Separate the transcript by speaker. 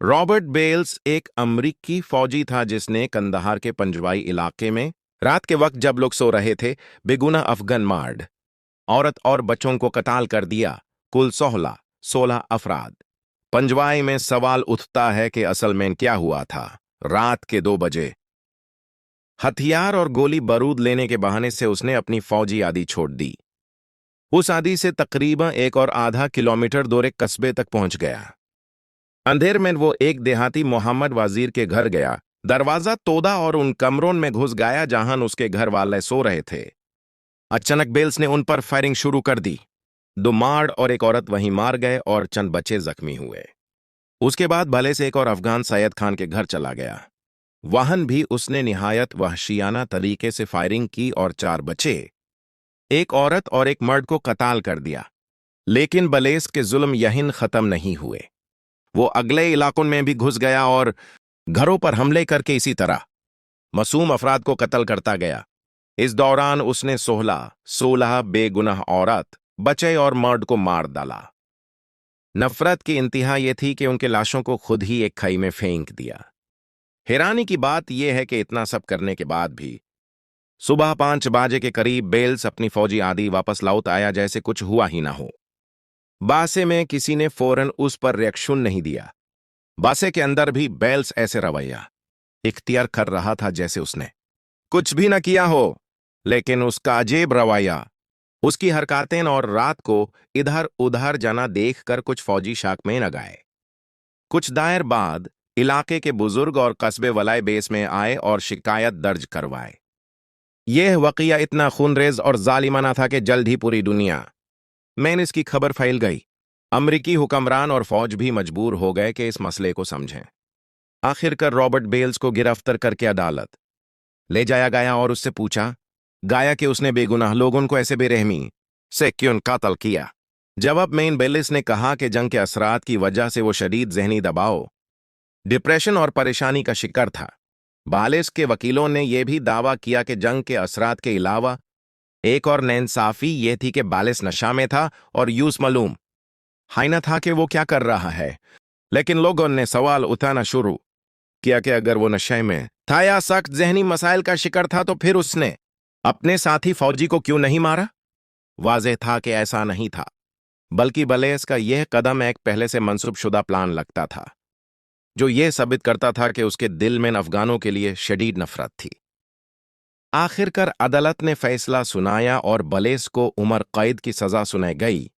Speaker 1: Robert bells एक अमरीकी फौजी था जिसने कंदहार के पंजवाई इलाके में रात के वक्त जब लोग सो रहे थे बेगुनाह अफगान मर्द, औरत और बच्चों को कत्ल कर दिया। कुल 16 अफराद। पंजवाई में सवाल उठता है कि असल में क्या हुआ था। रात के 2 बजे हथियार और गोली बारूद लेने के बहाने से उसने अपनी फौजी आदी छोड़ दी। उस आदी से तकरीबन 1.5 किलोमीटर दूर एक कस्बे तक पहुंच गया। अंधेर में वो एक देहाती मोहम्मद वजीर के घर गया, दरवाजा तोड़ा और उन कमरों में घुस गया जहां उसके घर वाले सो रहे थे। अचानक बेल्स ने उन पर फायरिंग शुरू कर दी। 2 मर्द और एक औरत वहीं मार गए और चंद बच्चे जख्मी हुए। उसके बाद भले से एक और अफगान सैयद खान के घर चला गया। वहां भी उसने निहायत वहशियाना तरीके से फायरिंग की और 4 बच्चे, एक औरत और एक मर्द को कत्ल कर दिया। लेकिन बलेस के जुल्म यहीं खत्म नहीं हुए। वो अगले इलाकों में भी घुस गया और घरों पर हमले करके इसी तरह मासूम अफराद को कत्ल करता गया। इस दौरान उसने 16 बेगुनाह औरत, बच्चे और मर्द को मार डाला। नफरत की इंतहा यह थी कि उनके लाशों को खुद ही एक खाई में फेंक दिया। हैरानी की बात यह है कि इतना सब करने के बाद भी सुबह 5 बजे के करीब बेल्स अपनी फौजी आदि वापस लौट आया जैसे कुछ हुआ ही ना हो। बासे में किसी ने फौरन उस पर रिएक्शन नहीं दिया। बासे के अंदर भी बेल्स ऐसे रवैया इख्तियार कर रहा था जैसे उसने कुछ भी न किया हो। लेकिन उसका अजीब रवैया, उसकी हरकतें और रात को इधर उधर जाना देखकर कुछ फौजी शाक में न गए। कुछ देर बाद इलाके के बुजुर्ग और कस्बे वलाय बेस में आए और शिकायत दर्ज करवाए। यह वाकया इतना खूनरेज और जालिमाना था कि जल्द ही पूरी दुनिया में इसकी खबर फैल गई। अमरीकी हुक्मरान और फौज भी मजबूर हो गए कि इस मसले को समझें। आखिरकार रॉबर्ट बेल्स को गिरफ्तार करके अदालत ले जाया गया और उससे पूछा गया कि उसने बेगुनाह लोगों को ऐसे बेरहमी से क्यों कत्ल किया। जवाब में बेल्स ने कहा कि जंग के असरात की वजह से वो शदीद जहनी दबाव, डिप्रेशन और परेशानी का शिकार था। बालिस के वकीलों ने यह भी दावा किया कि जंग के असरात के अलावा एक और नाइंसाफी यह थी कि बालिस नशा में था और यूस मालूम हाई न था कि वो क्या कर रहा है। लेकिन लोगों ने सवाल उठाना शुरू किया कि अगर वो नशे में था या सख्त जहनी मसाइल का शिकार था तो फिर उसने अपने साथी फौजी को क्यों नहीं मारा। वाज़ेह था कि ऐसा नहीं था, बल्कि बलेस का यह कदम एक पहले से मंसूबशुदा प्लान लगता था जो यह साबित करता था कि उसके दिल में अफगानों के लिए शदीद नफरत थी। आखिरकार अदालत ने फैसला सुनाया और बलेस को उम्र कैद की सजा सुनाई गई।